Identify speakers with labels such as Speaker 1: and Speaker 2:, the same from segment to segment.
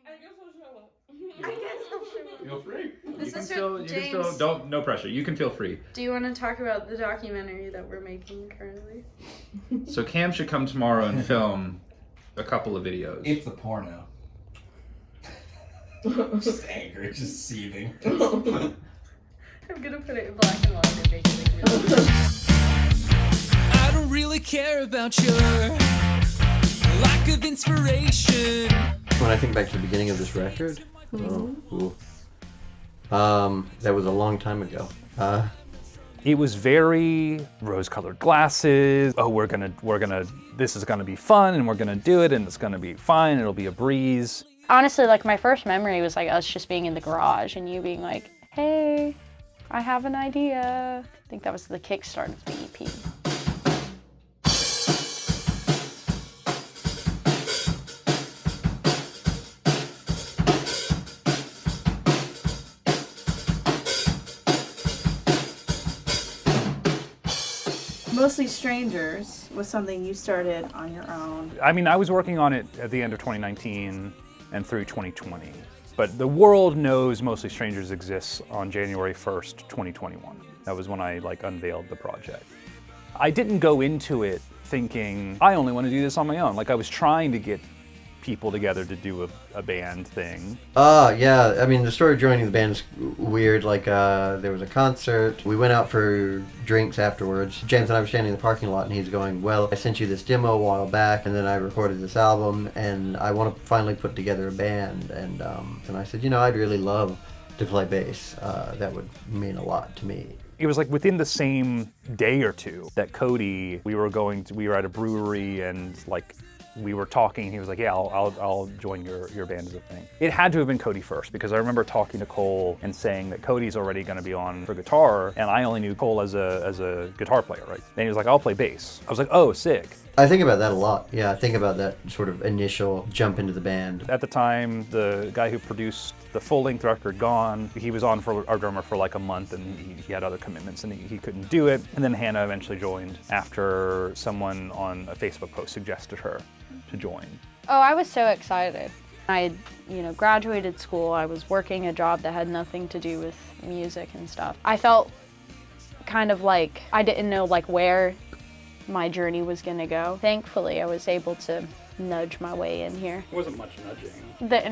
Speaker 1: I guess I'll show up.
Speaker 2: I guess I'll show up.
Speaker 3: Feel free.
Speaker 2: This is
Speaker 3: James. No pressure. You can feel free.
Speaker 2: Do you want to talk about the documentary that we're making currently?
Speaker 3: So Cam should come tomorrow and film a couple of videos.
Speaker 4: It's a porno. Just angry, just seething.
Speaker 2: I'm gonna put it in black and white and make it really.
Speaker 5: I don't really care about your lack of inspiration.
Speaker 6: When I think back to the beginning of this record, that was a long time ago.
Speaker 7: It was very rose-colored glasses. Oh, this is gonna be fun, and we're gonna do it, and it's gonna be fine. It'll be a breeze.
Speaker 8: Honestly, like my first memory was like us just being in the garage and you being like, "Hey, I have an idea." I think that was the kickstart of the EP.
Speaker 1: Mostly Strangers was something you started on your own.
Speaker 7: I mean, I was working on it at the end of 2019 and through 2020. But the world knows Mostly Strangers exists on January 1st, 2021. That was when I unveiled the project. I didn't go into it thinking, I only want to do this on my own. I was trying to get people together to do a band thing.
Speaker 6: Yeah, I mean, the story of joining the band is weird. There was a concert. We went out for drinks afterwards. James and I were standing in the parking lot, and he's going, "Well, I sent you this demo a while back, and then I recorded this album, and I want to finally put together a band." And I said, I'd really love to play bass. That would mean a lot to me.
Speaker 7: It was within the same day or two that Cody, we were at a brewery and we were talking, and he was like, "Yeah, I'll join your band as a thing." It had to have been Cody first, because I remember talking to Cole and saying that Cody's already going to be on for guitar, and I only knew Cole as a guitar player, right? And he was like, "I'll play bass." I was like, "Oh, sick."
Speaker 6: I think about that a lot. Yeah, I think about that sort of initial jump into the band.
Speaker 7: At the time, the guy who produced the full-length record, Gone, he was on for our drummer for a month, and he had other commitments, and he couldn't do it. And then Hannah eventually joined after someone on a Facebook post suggested her to join.
Speaker 8: Oh, I was so excited. I had, graduated school. I was working a job that had nothing to do with music and stuff. I felt kind of like I didn't know where my journey was gonna go. Thankfully, I was able to nudge my way in here.
Speaker 7: It wasn't much nudging.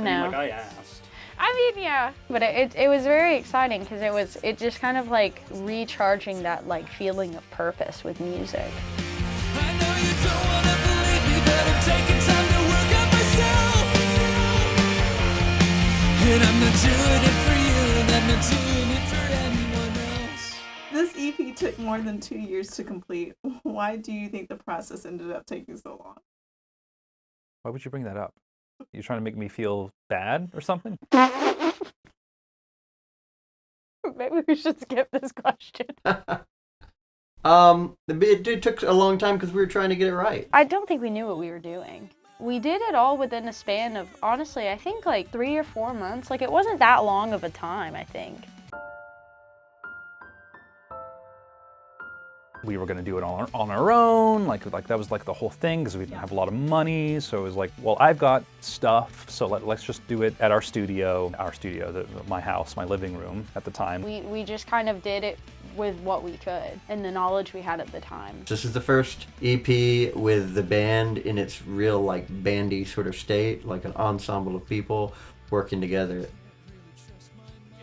Speaker 8: No.
Speaker 7: I asked.
Speaker 8: I mean, yeah, but it was very exciting because it just kind of recharging that feeling of purpose with music.
Speaker 5: I know you don't wanna believe me, but I'm taking time to work on myself. And I'm not doing it for you, and I'm not doing it for anyone else.
Speaker 1: This EP took more than 2 years to complete. Why do you think the process ended up taking so long?
Speaker 7: Why would you bring that up? You trying to make me feel bad or something?
Speaker 8: Maybe we should skip this question.
Speaker 6: It took a long time because we were trying to get it right.
Speaker 8: I don't think we knew what we were doing. We did it all within a span of, honestly, I think 3 or 4 months. It wasn't that long of a time, I think.
Speaker 7: We were going to do it on our own, that was the whole thing, because we didn't have a lot of money. So it was well, I've got stuff, so let's just do it at our studio, my house, my living room at the time.
Speaker 8: We just kind of did it with what we could and the knowledge we had at the time.
Speaker 6: This is the first EP with the band in its real bandy sort of state, an ensemble of people working together.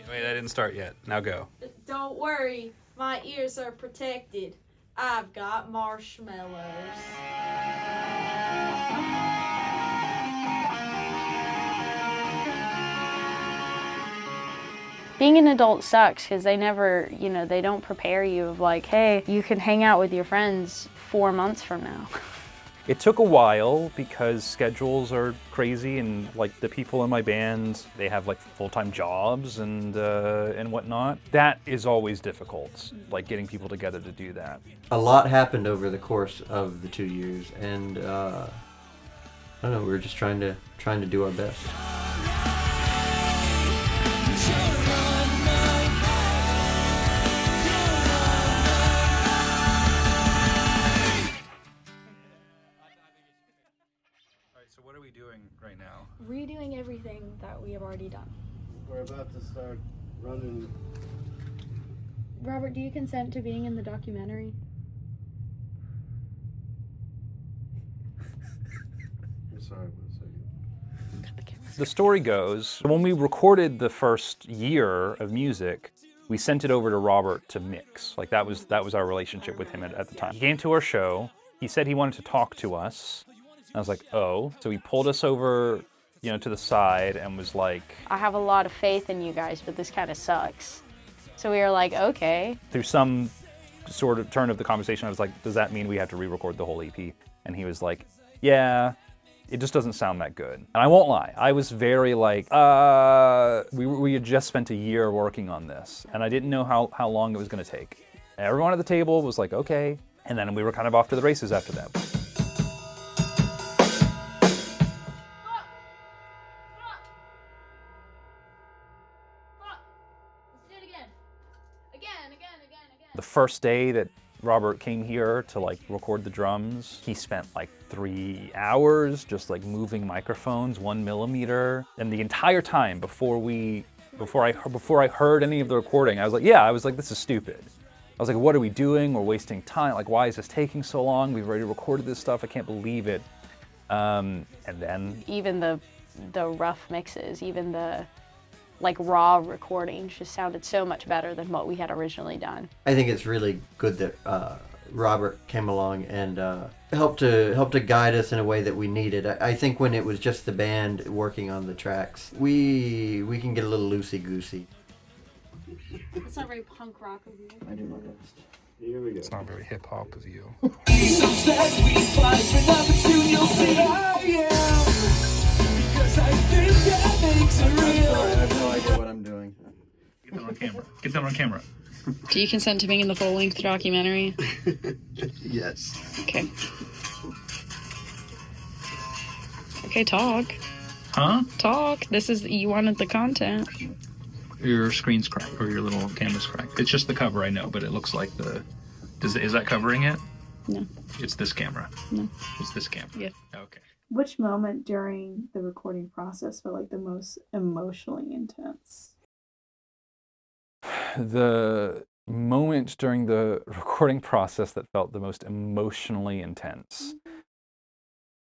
Speaker 3: Wait, I didn't start yet. Now go.
Speaker 9: Don't worry, my ears are protected. I've got marshmallows.
Speaker 8: Being an adult sucks because they never, they don't prepare you of hey, you can hang out with your friends 4 months from now.
Speaker 7: It took a while because schedules are crazy, and the people in my band, they have full-time jobs and whatnot. That is always difficult, getting people together to do that.
Speaker 6: A lot happened over the course of the 2 years, and I don't know, we were just trying to do our best.
Speaker 3: So what are we doing right now.
Speaker 10: Redoing everything that we have already done.
Speaker 6: We're about to start running.
Speaker 10: Robert, do you consent to being in the documentary?
Speaker 6: I'm sorry, 1 second.
Speaker 7: The story goes, when we recorded the first year of music, we sent it over to Robert to mix. Like that was our relationship with him at the time. He came to our show. He said he wanted to talk to us. I was like, oh. So he pulled us over, to the side and was like,
Speaker 8: I have a lot of faith in you guys, but this kind of sucks. So we were like, okay.
Speaker 7: Through some sort of turn of the conversation, I was like, does that mean we have to re-record the whole EP? And he was like, yeah, it just doesn't sound that good. And I won't lie, I was very like, we had just spent a year working on this, and I didn't know how long it was gonna take. Everyone at the table was like, okay. And then we were kind of off to the races after that. The first day that Robert came here to like record the drums, he spent like 3 hours just like moving microphones 1 millimeter. And the entire time before I heard any of the recording, I was like, this is stupid. I was like, what are we doing? We're wasting time. Like, why is this taking so long? We've already recorded this stuff. I can't believe it. And then
Speaker 8: Even the rough mixes, even the raw recordings just sounded so much better than what we had originally done.
Speaker 6: I think it's really good that Robert came along and helped to guide us in a way that we needed. I think when it was just the band working on the tracks, we can get a little loosey-goosey.
Speaker 10: It's not very punk rock of you.
Speaker 6: I do my best. Here we go.
Speaker 3: It's not very hip-hop of you.
Speaker 6: I have no idea what I'm doing.
Speaker 3: Get that on camera. Get that on camera.
Speaker 8: Do you consent to being in the full-length documentary?
Speaker 6: Yes.
Speaker 8: Okay. Okay, talk.
Speaker 3: Huh?
Speaker 8: Talk. You wanted the content.
Speaker 3: Your screen's cracked, or your little camera's cracked. It's just the cover, I know, but it looks like is that covering it?
Speaker 8: No.
Speaker 3: It's this camera.
Speaker 8: No.
Speaker 3: It's this camera.
Speaker 8: Yeah.
Speaker 3: Okay.
Speaker 1: Which moment during the recording process felt like the most emotionally intense?
Speaker 7: the moment during the recording process that felt the most emotionally intense.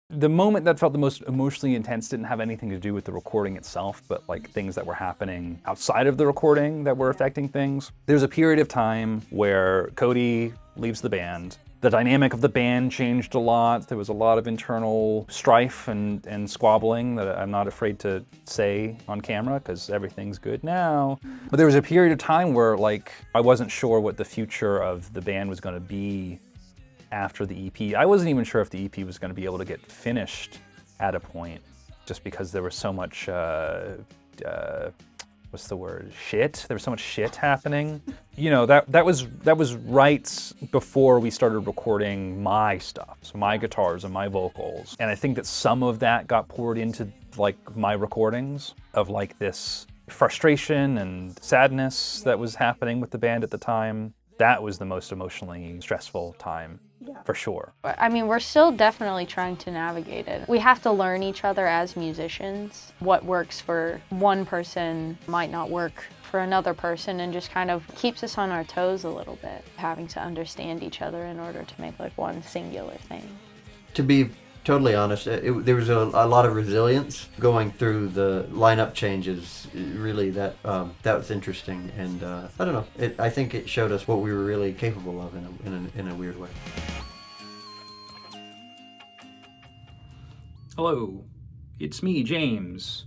Speaker 7: The moment that felt the most emotionally intense didn't have anything to do with the recording itself, but like things that were happening outside of the recording that were affecting things. There's a period of time where Cody leaves the band. The dynamic of the band changed a lot. There was a lot of internal strife and squabbling that I'm not afraid to say on camera because everything's good now. But there was a period of time where like I wasn't sure what the future of the band was going to be after the EP. I wasn't even sure if the EP was going to be able to get finished at a point, just because there was so much, what's the word? Shit. There was so much shit happening. You know, that was right before we started recording my stuff, so my guitars and my vocals. And I think that some of that got poured into like my recordings of like this frustration and sadness that was happening with the band at the time. That was the most emotionally stressful time. Yeah. For sure.
Speaker 8: I mean, we're still definitely trying to navigate it. We have to learn each other as musicians. What works for one person might not work for another person, and just kind of keeps us on our toes a little bit, having to understand each other in order to make like one singular thing. To be
Speaker 6: totally honest, there was a lot of resilience going through the lineup changes. Really, that was interesting, and I don't know. I think it showed us what we were really capable of in a weird way.
Speaker 3: Hello, it's me, James.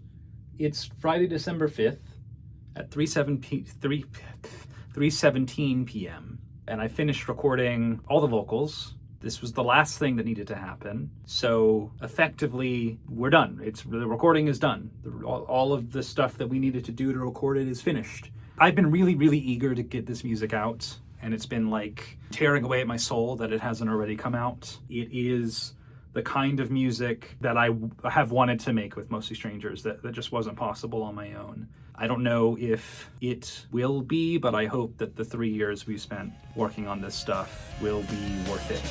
Speaker 3: It's Friday, December 5th at 3:17 p.m. and I finished recording all the vocals. This was the last thing that needed to happen. So effectively, we're done. The recording is done. All of the stuff that we needed to do to record it is finished. I've been really, really eager to get this music out, and it's been like tearing away at my soul that it hasn't already come out. It is the kind of music that I have wanted to make with Mostly Strangers that just wasn't possible on my own. I don't know if it will be, but I hope that the 3 years we've spent working on this stuff will be worth it.